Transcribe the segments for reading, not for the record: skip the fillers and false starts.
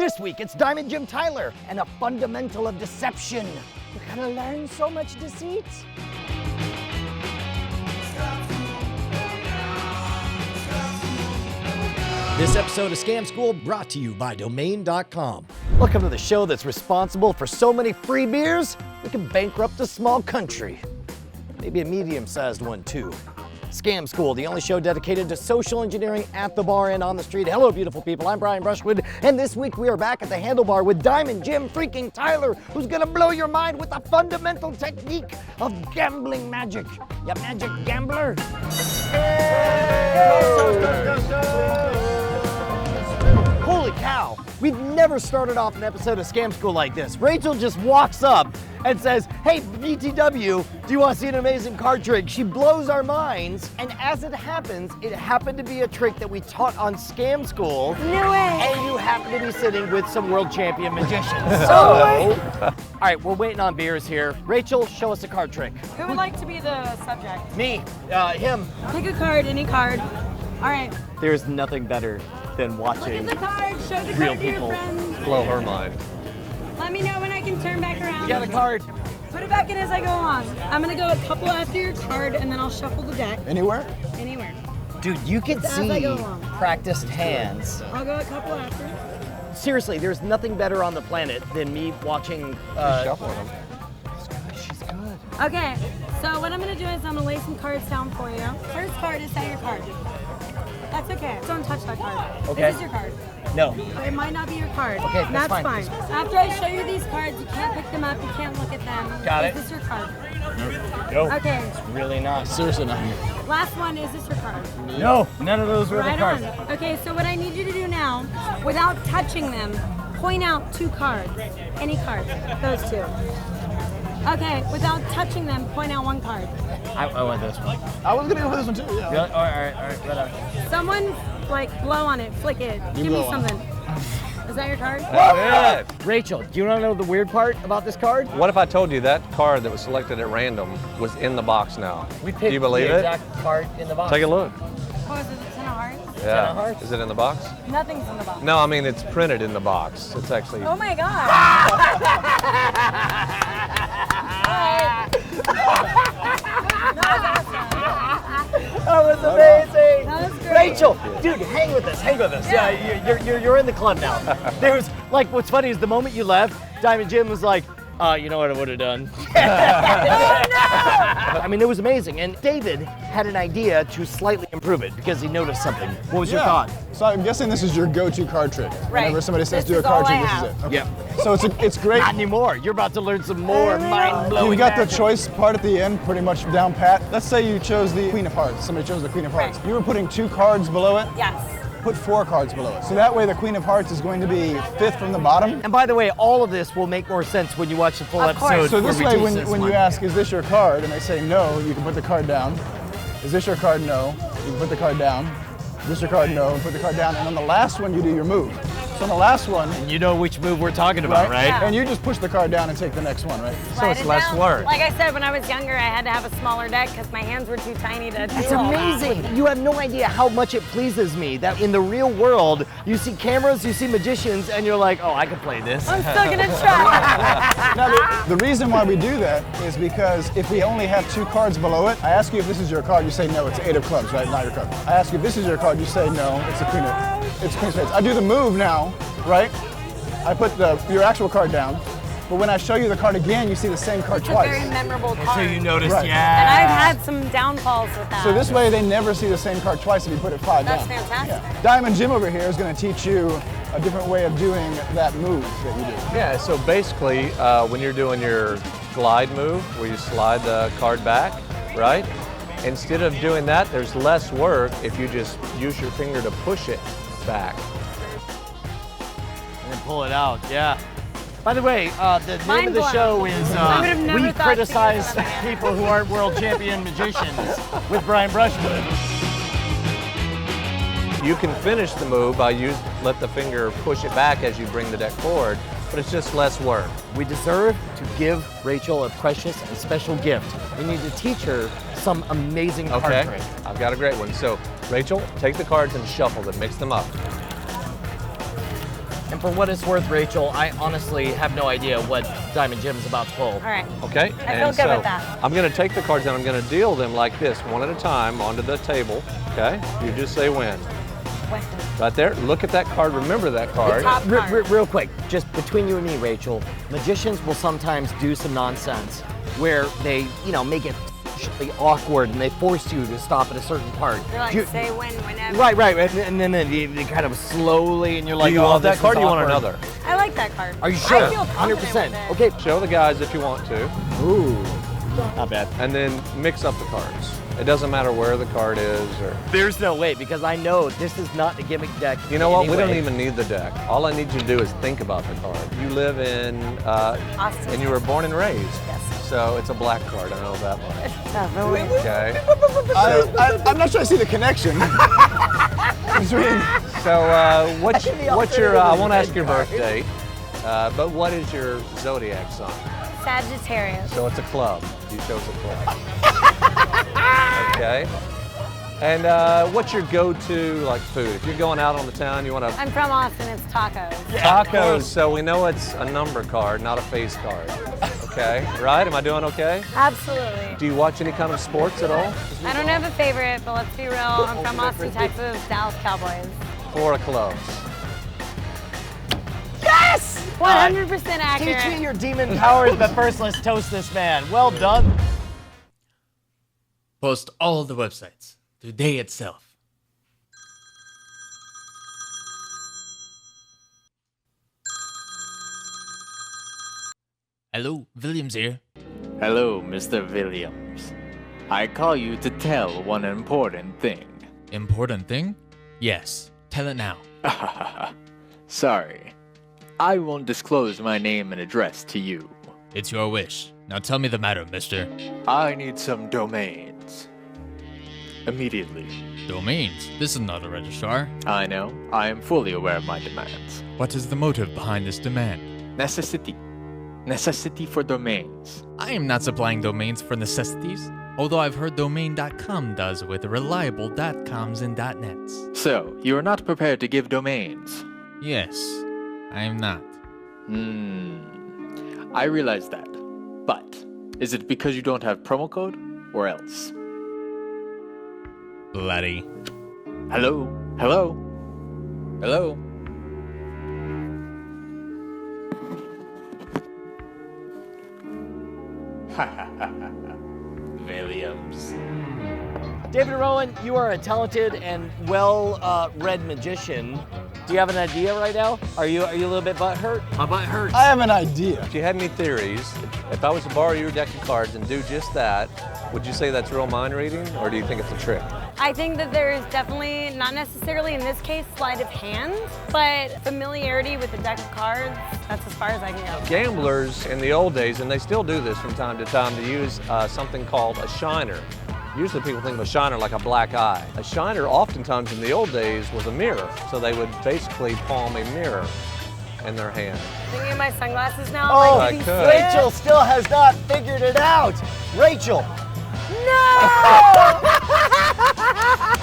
This week, it's Diamond Jim Tyler and a fundamental of deception. We're gonna learn so much deceit. This episode of Scam School brought to you by Domain.com. Welcome to the show that's responsible for so many free beers, we can bankrupt a small country. Maybe a medium-sized one, too. Scam School, the only show dedicated to social engineering at the bar and on the street. Hello, beautiful people. I'm Brian Brushwood, and this week we are back at the Handlebar with Diamond Jim freaking Tyler, who's gonna blow your mind with a fundamental technique of gambling magic. You magic gambler. Holy cow, we've never started off an episode of Scam School like this. Rachel just walks up and says, hey, BTW, do you want to see an amazing card trick? She blows our minds, and as it happens, it happened to be a trick that we taught on Scam School. No way. And you happen to be sitting with some world champion magicians. All right, we're waiting on beers here. Rachel, show us a card trick. Who would like to be the subject? Me, him. Pick a card, any card. All right. There's nothing better than watching Look at the card, show the real card to your people friends. Blow her mind. Let me know when I can turn back around. You got a card. Put it back in as I go along. I'm gonna go a couple after your card and then I'll shuffle the deck. Anywhere? Anywhere. Dude, you can As I see go along. practiced hands. I'll go a couple after. Seriously, there's nothing better on the planet than me watching. Shuffling them. She's good. Okay, so what I'm gonna do is I'm gonna lay some cards down for you. First card is your card. That's okay. Don't touch that card. Okay. This is your card. No. It might not be your card. Okay, that's fine. After I show you these cards, you can't pick them up, you can't look at them. Got it. Is this your card? No. Okay. Really not. Seriously not. Last one, is this your card? No, none of those were the Right cards. on. Okay, so what I need you to do now, without touching them, point out two cards. Any cards. Those two. Okay, without touching them, point out one card. I want this one. I was gonna go for this one too, yeah. Really? All right, whatever. Someone, blow on it, flick it. Give me blow on it. something. Is that your card? That's it. Rachel, do you want to know the weird part about this card? What if I told you that card that was selected at random was in the box now? We picked Do you believe the it? exact card in the box. Take a look. Oh, is it 10 of hearts? Yeah. of hearts? Is it in the box? Nothing's in the box. No, I mean it's printed in the box. It's actually. Oh my god. That was amazing. That was great. Rachel, dude, hang with us. Yeah, you're in the club now. There's what's funny is the moment you left, Diamond Jim was like, you know what I would have done? Oh no! I mean, it was amazing. And David had an idea to slightly improve it because he noticed something. What was your thought? So I'm guessing this is your go-to card trick. Right. Whenever somebody says This do a is card all trick, I this have. is it. Okay. Yep. So it's great. Not anymore. You're about to learn some more mind-blowing You've got the magic. choice part at the end pretty much down pat. Let's say you chose the Queen of Hearts. Somebody chose the Queen of Hearts. Right. You were putting 2 cards below it. Yes. Put 4 cards below it. So that way the Queen of Hearts is going to be 5th from the bottom. And by the way, all of this will make more sense when you watch the full Of course. episode. So this where we way, teach this when one. you ask, is this your card? And they say no, you can put the card down. Is this your card? No. You can put the card down. Is this your card? No. And put the card down. And on the last one, you do your move. So on the last one, You know which move we're talking about, right? Yeah. And you just push the card down and take the next one, right? Slide it's it less down. work. Like I said, when I was younger, I had to have a smaller deck because my hands were too tiny to It's do all that. amazing. You have no idea how much it pleases me that in the real world, you see cameras, you see magicians, and you're like, oh, I can play this. I'm still gonna try. Now, the reason why we do that is because if we only have 2 cards below it, I ask you if this is your card, you say no, it's 8 of clubs, right? Not your card. I ask you if this is your card, you say no, it's the Queen of Spades. I do the move now, right? I put your actual card down, but when I show you the card again, you see the same card It's a twice. very memorable card. So you noticed, Right. yeah. And I've had some downfalls with that. So this way they never see the same card twice if you put it 5 That's down. fantastic. Diamond Jim over here is going to teach you a different way of doing that move that you do. Yeah. So basically, when you're doing your glide move, where you slide the card back, right? Instead of doing that, there's less work if you just use your finger to push it back. And then pull it out, yeah. By the way, the name Mind of the blown. show is I would have never We thought to Criticize do that. People Who Aren't World Champion Magicians with Brian Brushwood. You can finish the move by let the finger push it back as you bring the deck forward, but it's just less work. We deserve to give Rachel a precious and special gift. We need to teach her some amazing card Okay, trick. I've got a great one. So, Rachel, take the cards and shuffle them, mix them up. And for what it's worth, Rachel, I honestly have no idea what Diamond Jim's about to pull. All right. Okay? I feel good with that. I'm gonna take the cards and I'm gonna deal them like this, one at a time, onto the table, okay? You just say when. When? Right there, look at that card, remember that card. Top card. Real quick, just between you and me, Rachel, magicians will sometimes do some nonsense where they, make it socially awkward and they force you to stop at a certain part. They're like, say when, whenever. Right, and then they kind of slowly, and you're like, Do you want that this card or is do you want awkward. another? I like that card. Are you sure? I feel confident 100%. with it. Okay. Show the guys if you want to, Ooh, not bad. and then mix up the cards. It doesn't matter where the card is or... There's no way, because I know this is not the gimmick deck. You know what, we don't anyway. even need the deck. All I need you to do is think about the card. You live in, Austin. and you were born and raised. Yes. So it's a black card, I know that much. Definitely. Okay. I'm not sure I see the connection. between. So what's your, I won't ask your card. birth date, but what is your zodiac sign? Sagittarius. So it's a club. You chose a club. Okay. And what's your go-to like food? If you're going out on the town, you want to I'm from Austin, it's tacos. tacos. So we know it's a number card, not a face card. Okay, right? Am I doing okay? Absolutely. Do you watch any kind of sports at all? I don't have a favorite, but let's be real. I'm from Austin, Texas, Dallas Cowboys. 4 of clubs. Yes! 100% accurate. Teach me your demon powers, but first let's toast this man. Well done. Post all the websites today itself. Hello, Williams here. Hello, Mr. Williams. I call you to tell one important thing. Important thing? Yes, tell it now. Sorry. I won't disclose my name and address to you. It's your wish. Now tell me the matter, mister. I need some domains. Immediately. Domains? This is not a registrar. I know. I am fully aware of my demands. What is the motive behind this demand? Necessity. Necessity for domains. I am not supplying domains for necessities, although I've heard domain.com does with reliable .coms and .nets. So, you are not prepared to give domains? Yes, I am not. I realize that. But, is it because you don't have promo code, or else? Bloody. Hello? Hello? Hello? Williams. David Rowan, you are a talented and well-read magician. Do you have an idea right now? Are you a little bit butthurt? My butt hurts. I have an idea. If you had any theories, if I was to borrow your deck of cards and do just that, would you say that's real mind reading, or do you think it's a trick? I think that there is definitely, not necessarily in this case, sleight of hand, but familiarity with the deck of cards, that's as far as I can go. Gamblers in the old days, and they still do this from time to time, to use something called a shiner. Usually people think of a shiner like a black eye. A shiner oftentimes in the old days was a mirror, so they would basically palm a mirror in their hand. Thinking of my sunglasses now? Oh, like, I you could. see it? Rachel still has not figured it out. Rachel. No!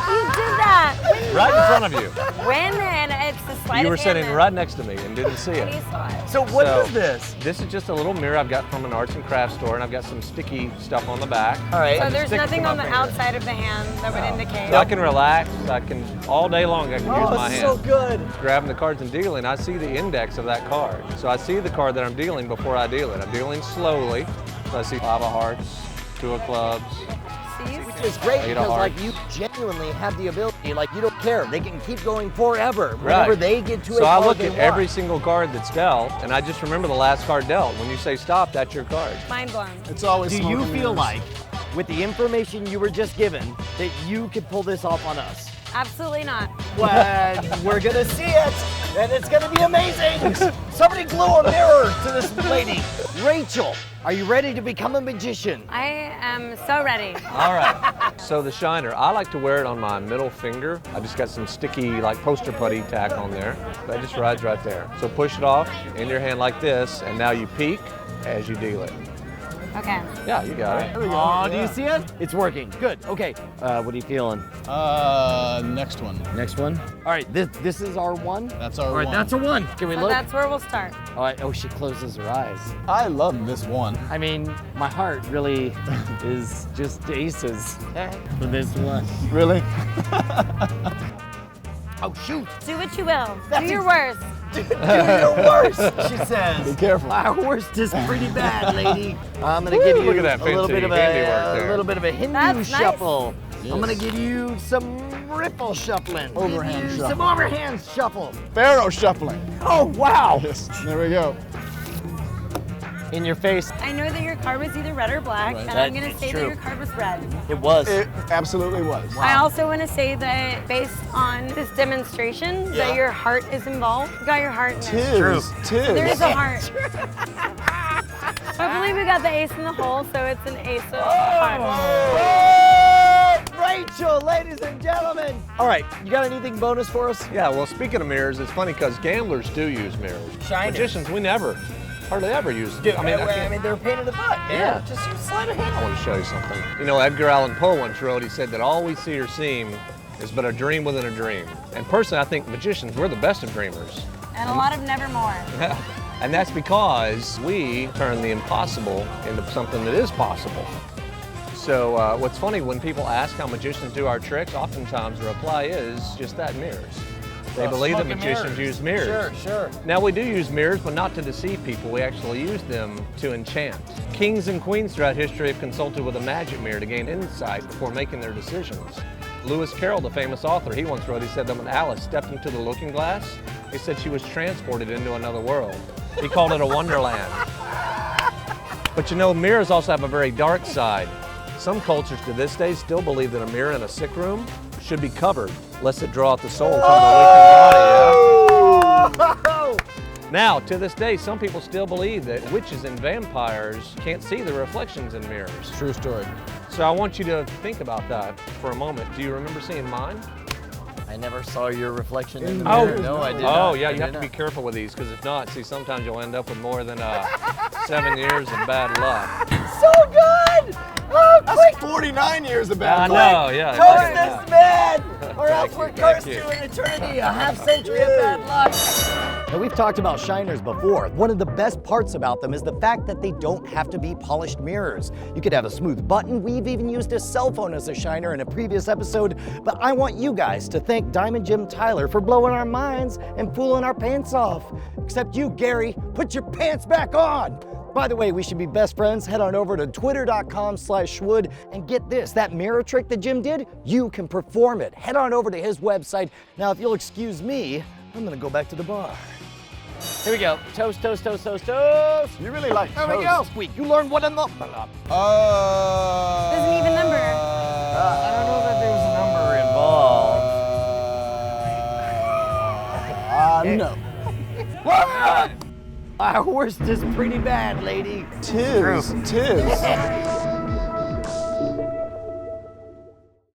You did that. Right in front of you. When? And it's the sleight You of were hand. sitting right next to me and didn't see And it. you saw it. So what So, is this? This is just a little mirror I've got from an arts and crafts store, and I've got some sticky stuff on the back. All right. So I'm there's sticking nothing to on my the finger. outside of the hand that would indicate. So I can relax, I can, all day long I can use Oh, my it's hand. so good. Grabbing the cards and dealing, I see the index of that card. So I see the card that I'm dealing before I deal it. I'm dealing slowly. So I see 5 of hearts, 2 of clubs. See? Which is great Eight of because like hearts. you genuinely have the ability, like you don't care. They can keep going forever. Right. Whenever they get to a So I card look they at every want. single card that's dealt, and I just remember the last card dealt. When you say stop, that's your card. Mind blown. It's always Do smoke you and feel mirrors. like, with the information you were just given, that you could pull this off on us? Absolutely not. Well, we're gonna see it, and it's gonna be amazing. Somebody glue a mirror to this lady. Rachel, are you ready to become a magician? I am so ready. All right. So the shiner, I like to wear it on my middle finger. I just got some sticky, like poster putty tack on there. That just rides right there. So push it off in your hand like this, and now you peek as you deal it. Okay. Yeah, you got it. Oh, do you see it? It's working. Good. Okay. What are you feeling? Next one. Next one. All right. This is our one. That's our All right. one. That's our one. Can we So look? that's where we'll start. All right. Oh, she closes her eyes. I love this one. I mean, my heart really is just aces for this one. Really? Oh, shoot. Do what you will. That's Do your worst. Do your worst, she says. Be careful. Our worst is pretty bad, lady. I'm gonna give you Look at that a little fancy bit of handiwork there. a little bit of a Hindu That's nice. shuffle. Yes. I'm gonna give you some ripple shuffling. Overhand Give you shuffle. Some overhand shuffle. Pharaoh shuffling. Oh wow! Yes. There we go. In your face. I know that your card was either red or black, and That I'm going to is say true. that your card was red. It was. It absolutely was. I also want to say that based on this demonstration, Yeah. that your heart is involved. You got your heart in there. Tis. Tis. There is a heart. I believe we got the ace in the hole, so it's an ace of hearts. Oh, Rachel, ladies and gentlemen. All right, you got anything bonus for us? Yeah, well, speaking of mirrors, it's funny because gamblers do use mirrors. Shiners. Magicians, we hardly ever use them. Dude, I mean, they're a pain in the butt, man. Yeah. Just use sleight of hand. I want to show you something. You know, Edgar Allan Poe once wrote, he said that all we see or seem is but a dream within a dream. And personally, I think magicians, we're the best of dreamers. And a lot of nevermore. And that's because we turn the impossible into something that is possible. So what's funny, when people ask how magicians do our tricks, oftentimes the reply is just that, mirrors. They believe that Smoke and magicians use mirrors. Sure. Now we do use mirrors, but not to deceive people. We actually use them to enchant. Kings and queens throughout history have consulted with a magic mirror to gain insight before making their decisions. Lewis Carroll, the famous author, he once wrote, he said that when Alice stepped into the looking glass, he said she was transported into another world. He called it a wonderland. But you know, mirrors also have a very dark side. Some cultures to this day still believe that a mirror in a sick room should be covered, lest it draw out the soul from the weakened body. Yeah? Now, to this day, some people still believe that witches and vampires can't see the reflections in mirrors. True story. So I want you to think about that for a moment. Do you remember seeing mine? I never saw your reflection in the Oh, mirror. No, I did not. Oh, yeah, you I have did to be not. careful with these, because if not, see, sometimes you'll end up with more than 7 years of bad luck. So good! Oh, quick! 49 years of I bad luck. know, yeah. Toast yeah. this man, or else Thank we're you, thank cursed you. to an eternity, a half century of bad luck. Now, we've talked about shiners before. One of the best parts about them is the fact that they don't have to be polished mirrors. You could have a smooth button. We've even used a cell phone as a shiner in a previous episode, but I want you guys to thank Diamond Jim Tyler for blowing our minds and fooling our pants off. Except you, Gary, put your pants back on. By the way, we should be best friends. Head on over to twitter.com/Schwood and get this, that mirror trick that Jim did, you can perform it. Head on over to his website. Now, if you'll excuse me, I'm gonna go back to the bar. Here we go. Toast, toast, toast, toast, toast. You really like There toast. we go. Sweet. You learned what in the... Doesn't even number. I don't know that there's a number involved. No. Our worst is pretty bad, lady. Tis.